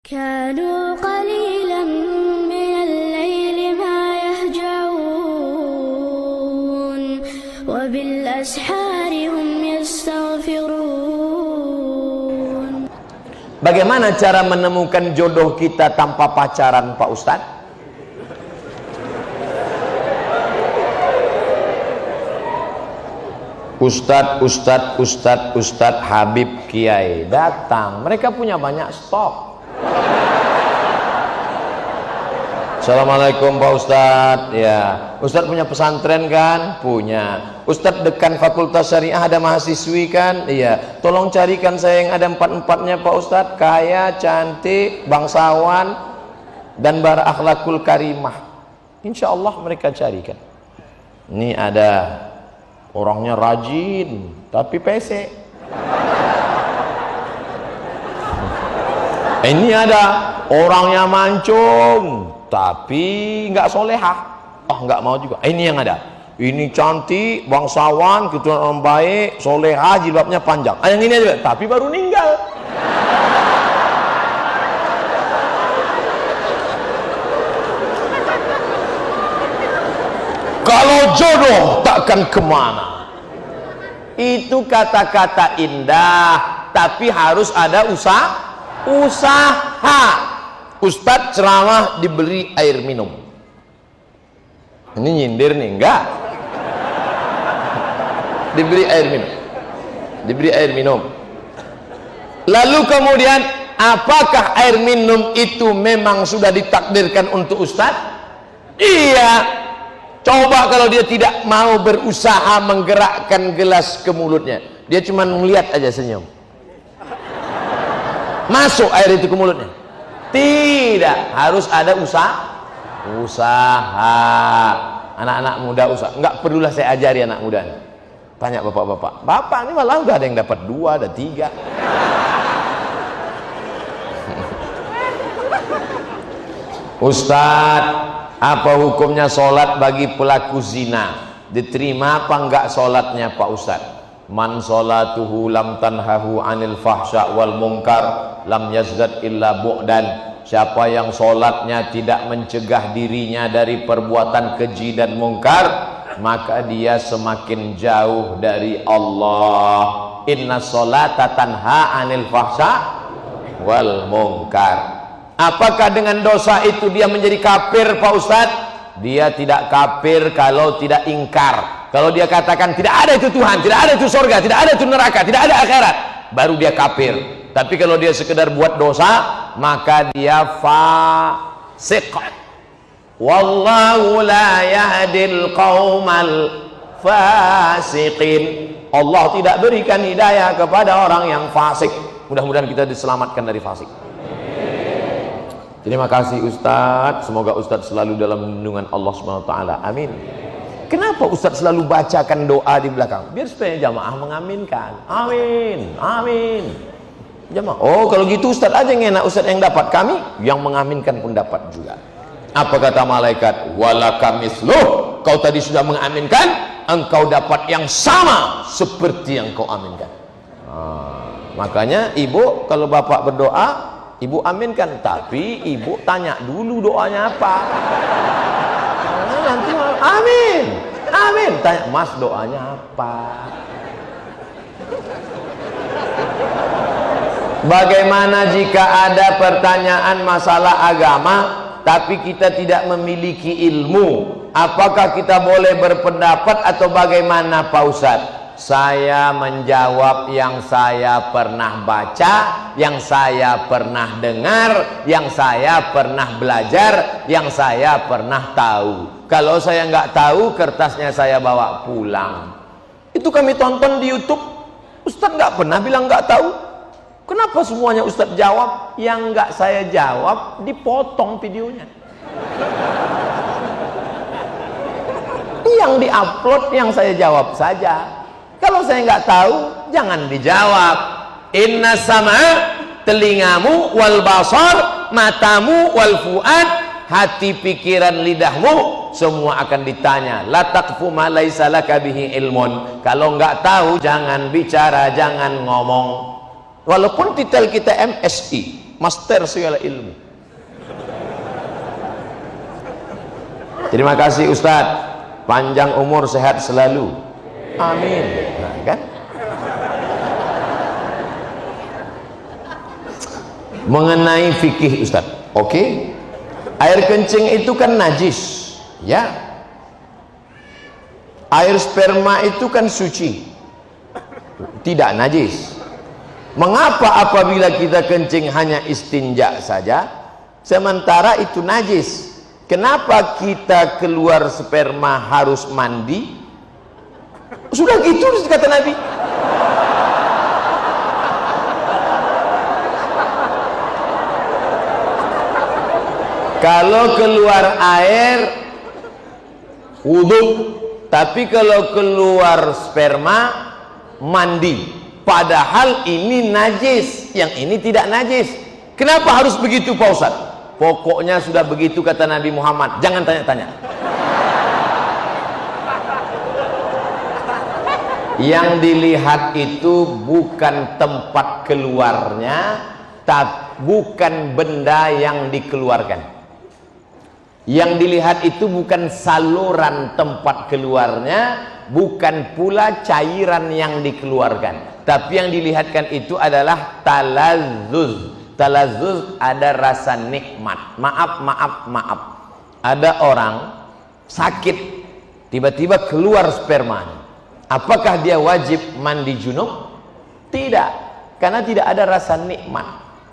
كانوا قليلا من الليل ما يهجعون وبالأسحار هم يستغفرون. Bagaimana cara menemukan jodoh kita tanpa pacaran, Pak Ustadz? Ustadz Habib Kiai datang, mereka punya banyak stok. Assalamualaikum Pak Ustadz. Ya, Ustadz punya pesantren kan? Punya. Ustadz dekan Fakultas Syariah ada mahasiswi kan? Iya. Tolong carikan saya yang ada empat-empatnya Pak Ustadz, kaya, cantik, bangsawan, dan berakhlakul karimah. Insya Allah mereka carikan. Ini ada orangnya rajin tapi PC. Ini ada orangnya mancung tapi nggak solehah. Nggak mau juga. Ini yang ada. Ini cantik, bangsawan, keturunan orang baik, solehah, jilbabnya panjang. Yang ini aja, tapi baru meninggal. Kalau jodoh takkan kemana. Itu kata-kata indah, tapi harus ada usaha. Ustadz ceramah diberi air minum. Ini nyindir nih, enggak? Diberi air minum. Lalu kemudian, apakah air minum itu memang sudah ditakdirkan untuk Ustadz? Iya. Coba kalau dia tidak mau berusaha menggerakkan gelas ke mulutnya, dia cuma melihat aja senyum, masuk air itu ke mulutnya? Tidak, harus ada usaha. Anak-anak muda usaha. Enggak perlulah saya ajari anak muda. Tanya bapak-bapak. Bapak ini malah udah ada yang dapat 2, ada 3. Ustadz, apa hukumnya sholat bagi pelaku zina? Diterima apa enggak sholatnya Pak Ustadz? Man sholatuhu lam tanhahu anil fahsya wal munkar lam yazdad illa bu'dan. Siapa yang sholatnya tidak mencegah dirinya dari perbuatan keji dan mungkar, maka dia semakin jauh dari Allah. Inna sholata tanha anil fahsya wal munkar. Apakah dengan dosa itu dia menjadi kafir Pak Ustadz? Dia tidak kafir kalau tidak ingkar. Kalau dia katakan tidak ada itu Tuhan, tidak ada itu surga, tidak ada itu neraka, tidak ada akhirat, baru dia kafir. Tapi kalau dia sekedar buat dosa, maka dia fasik. Wallahu la yahdil qaumal fasiqin. Allah tidak berikan hidayah kepada orang yang fasik. Mudah-mudahan kita diselamatkan dari fasik. Terima kasih Ustadz. Semoga Ustadz selalu dalam lindungan Allah SWT. Amin. Kenapa Ustadz selalu bacakan doa di belakang? Biar supaya jamaah mengaminkan. Amin, amin. Jamaah. Oh, kalau gitu Ustadz aja yang enak, Ustadz yang dapat, kami yang mengaminkan pun dapat juga. Apa kata malaikat? Walaka misluh. Kau tadi sudah mengaminkan, engkau dapat yang sama seperti yang kau aminkan. Makanya ibu kalau bapak berdoa, ibu aminkan, tapi ibu tanya dulu doanya apa. Nanti amin, amin. Tanya, Mas doanya apa? Bagaimana jika ada pertanyaan masalah agama, tapi kita tidak memiliki ilmu? Apakah kita boleh berpendapat atau bagaimana Pak Ustadz? Saya menjawab yang saya pernah baca, yang saya pernah dengar, yang saya pernah belajar, yang saya pernah tahu. Kalau saya nggak tahu, kertasnya saya bawa pulang. Itu kami tonton di YouTube. Ustadz nggak pernah bilang nggak tahu. Kenapa semuanya Ustadz jawab? Yang nggak saya jawab dipotong videonya. Yang diupload yang saya jawab saja. Kalau saya nggak tahu, jangan dijawab. Inna sama, telingamu, wal basar, matamu, wal fuad, hati, pikiran, lidahmu, semua akan ditanya. La taqfu ma laisa laka bihi ilmun. Kalau nggak tahu, jangan bicara, jangan ngomong. Walaupun titel kita MSI, master segala ilmu. Terima kasih Ustadz, panjang umur sehat selalu, amin. Nah, kan mengenai fikih Ustadz, oke. Air kencing itu kan najis, ya. Air sperma itu kan suci, tidak najis. Mengapa apabila kita kencing hanya istinja saja, sementara itu najis? Kenapa kita keluar sperma harus mandi? Sudah gitu kata Nabi. Kalau keluar air wudu, tapi kalau keluar sperma mandi. Padahal ini najis, yang ini tidak najis. Kenapa harus begitu Pak Ustadz? Pokoknya sudah begitu kata Nabi Muhammad, jangan tanya-tanya. Yang dilihat itu bukan tempat keluarnya, bukan benda yang dikeluarkan. Yang dilihat itu bukan saluran tempat keluarnya, bukan pula cairan yang dikeluarkan, tapi yang dilihatkan itu adalah talazzuz. Talazzuz ada rasa nikmat. Maaf. Ada orang sakit, tiba-tiba keluar spermanya. Apakah dia wajib mandi junub? Tidak, karena tidak ada rasa nikmat.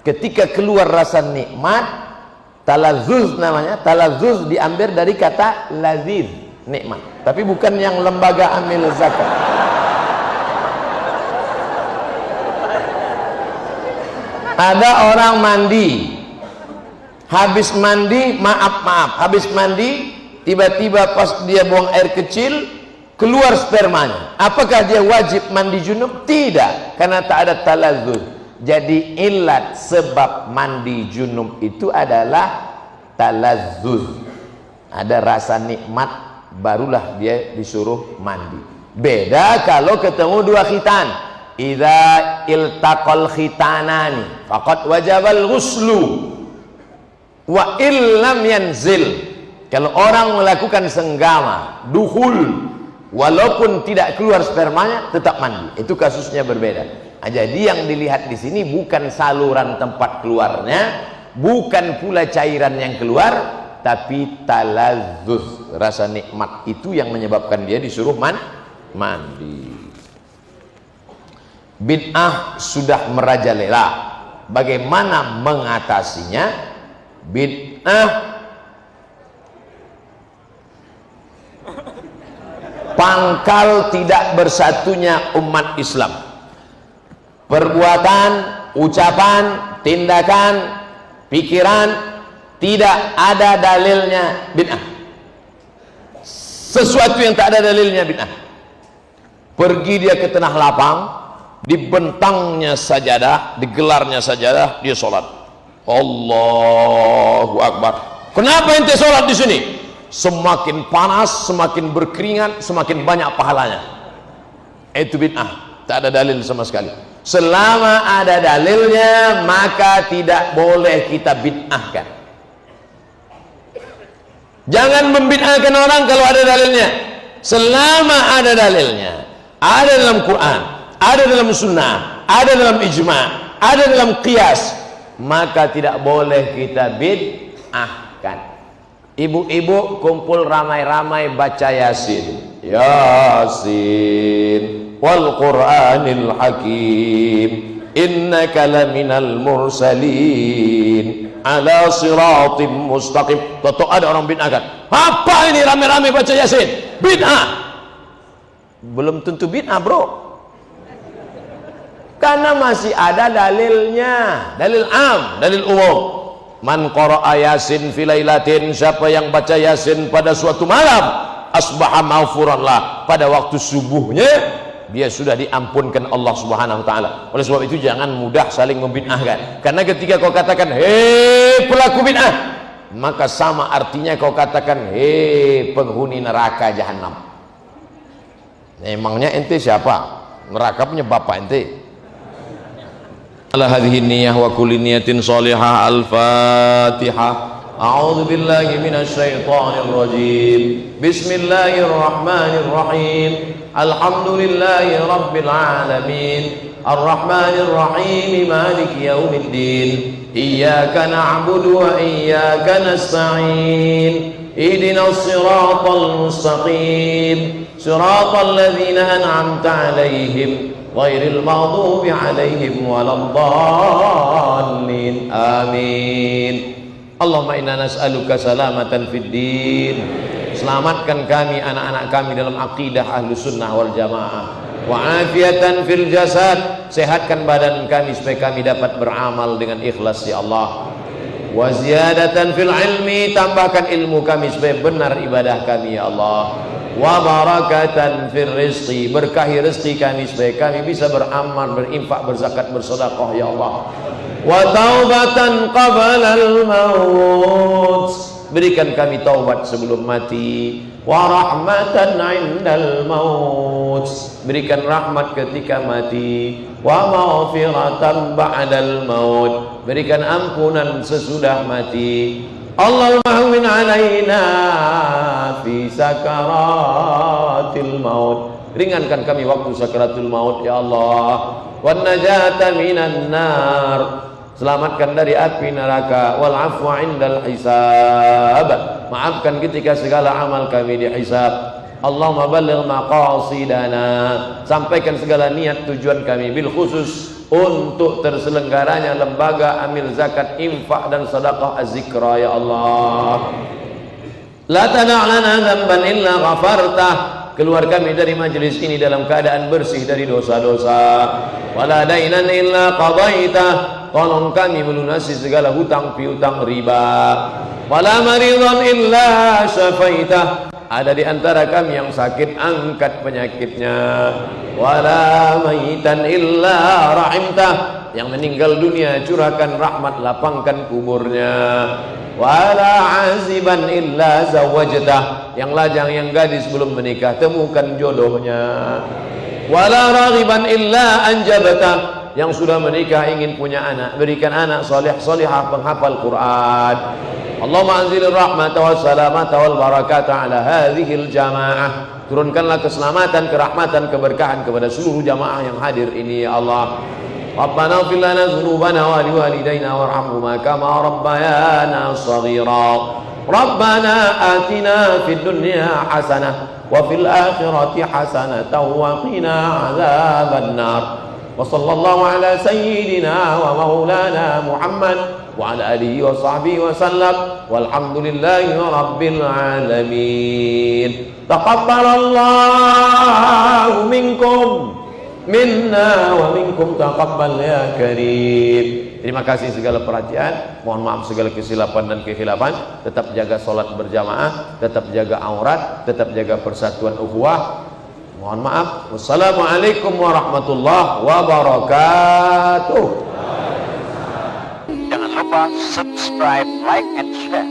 Ketika keluar rasa nikmat, talazzuz namanya. Talazzuz diambil dari kata laziz, nikmat, tapi bukan yang lembaga amil zakat. Ada orang mandi, habis mandi, habis mandi, tiba-tiba pas dia buang air kecil, keluar spermanya. Apakah dia wajib mandi junub? Tidak, karena tak ada talazzuz. Jadi ilat sebab mandi junub itu adalah talazzuz. Ada rasa nikmat, barulah dia disuruh mandi. Beda kalau ketemu dua khitan. Idza iltaqal khitanani faqad wajabal ghuslu wa illam yanzil. Kalau orang melakukan senggama, duhul, walaupun tidak keluar spermanya tetap mandi. Itu kasusnya berbeda. Nah, jadi yang dilihat di sini bukan saluran tempat keluarnya, bukan pula cairan yang keluar, tapi talazzuz, rasa nikmat itu yang menyebabkan dia disuruh mandi. Bid'ah sudah merajalela. Bagaimana mengatasinya? Bid'ah pangkal tidak bersatunya umat Islam. Perbuatan, ucapan, tindakan, pikiran tidak ada dalilnya bid'ah. Sesuatu yang tak ada dalilnya bid'ah. Pergi dia ke tanah lapang, dibentangnya sajadah, digelarnya sajadah, dia sholat. Allahu Akbar. Kenapa ente sholat di sini? Semakin panas, semakin berkeringat, semakin banyak pahalanya. Itu bid'ah, tak ada dalil sama sekali. Selama ada dalilnya, maka tidak boleh kita bid'ahkan. Jangan membid'ahkan orang kalau ada dalilnya. Selama ada dalilnya, ada dalam Quran, ada dalam sunnah, ada dalam ijma', ada dalam qiyas, maka tidak boleh kita bid'ahkan. Ibu-ibu kumpul ramai-ramai baca Yasin. Yasin wal Qur'anil Hakim, innaka laminal mursalin ala siratim mustaqim. Toto ada orang bid'ahkan. Apa ini ramai-ramai baca Yasin? Bid'ah. Belum tentu bid'ah, bro. Karena masih ada dalilnya, dalil am, dalil umum. Man qara'a Yasin fi lailatin, siapa yang baca Yasin pada suatu malam, asbaha maghfuran lah, pada waktu subuhnya dia sudah diampunkan Allah Subhanahu wa taala. Oleh sebab itu jangan mudah saling membid'ahkan. Karena ketika kau katakan hei pelaku bid'ah, maka sama artinya kau katakan hei penghuni neraka jahanam. Emangnya ente siapa? Neraka punya bapak ente. على هذه النية وكل نية صالحة. الفاتحة. أعوذ بالله من الشيطان الرجيم. بسم الله الرحمن الرحيم. الحمد لله رب العالمين الرحمن الرحيم مالك يوم الدين إياك نعبد وإياك نستعين اهدنا الصراط المستقيم صراط الذين أنعمت عليهم غير المغضوب عليهم ولا الضالين آمين. Allahumma inna nas'aluka salamatan fid din. Selamatkan kami, anak-anak kami dalam akidah Ahlus Sunnah wal Jamaah. Wa afiatan fil jasad. Sehatkan badan kami supaya kami dapat beramal dengan ikhlas ya Allah. Wa ziyadatan fil ilmi. Tambahkan ilmu kami supaya benar ibadah kami ya Allah. Wa barakatan fil rizqi. Berkahi rezeki kami supaya kami bisa beramal, berinfak, berzakat, bersedekah ya Allah. Wa taubatan qabla al-maut. Berikan kami taubat sebelum mati. Wa rahmatan 'indal maut. Berikan rahmat ketika mati. Wa maghfiratan ba'dal maut. Berikan ampunan sesudah mati. Allahumma hawwin 'alaina fi sakaratil maut. Ringankan kami waktu sakaratul maut ya Allah. Wan najata minan nar. Selamatkan dari api neraka. Wal afwa indal hisab. Maafkan ketika segala amal kami dihisab. Allahumma balligh maqasidana. Sampaikan segala niat tujuan kami bil khusus untuk terselenggaranya lembaga amil zakat, infak dan sedekah az-zikra ya Allah. La tada' lana dzamban illa ghafartah. Keluar kami dari majelis ini dalam keadaan bersih dari dosa-dosa. Wala dainan illa qadaitah. Tolong kami melunasi segala hutang piutang riba. Wala maridan illa syafaitah. Ada di antara kami yang sakit, angkat penyakitnya. Wala mayitan illa rahimtah. Yang meninggal dunia, curahkan rahmat, lapangkan kuburnya. Wala aziban illa zawajtah. Yang lajang, yang gadis belum menikah, temukan jodohnya. Wala raghiban illa anjabtah. Yang sudah menikah ingin punya anak, berikan anak soleh solehah penghafal Quran. Allahumma anzilir rahmata was salamata wal barakata ala hadhil jamaah. Turunkanlah keselamatan, kerahmatan, keberkahan kepada seluruh jamaah yang hadir ini ya Allah. Rabbana ighfir lana dzunubana wa liwalidayna warhamhuma kama rabbayana shaghira. Rabbana atina fid dunya hasanah wa fil akhirati hasanatan wa qina adzaban nar. وصلى الله على سيدنا ومولانا محمد وعلى آله وصحبه وسلم والحمد لله رب العالمين. تقبل الله منكم منا ومنكم تقبل يا كريم. Terima kasih segala perhatian. Mohon maaf segala kesilapan dan kekhilafan. Tetap jaga sholat berjamaah, tetap jaga aurat, tetap jaga persatuan ukhuwah. Mohon maaf. Wassalamualaikum warahmatullahi wabarakatuh. Jangan lupa subscribe, like, and share.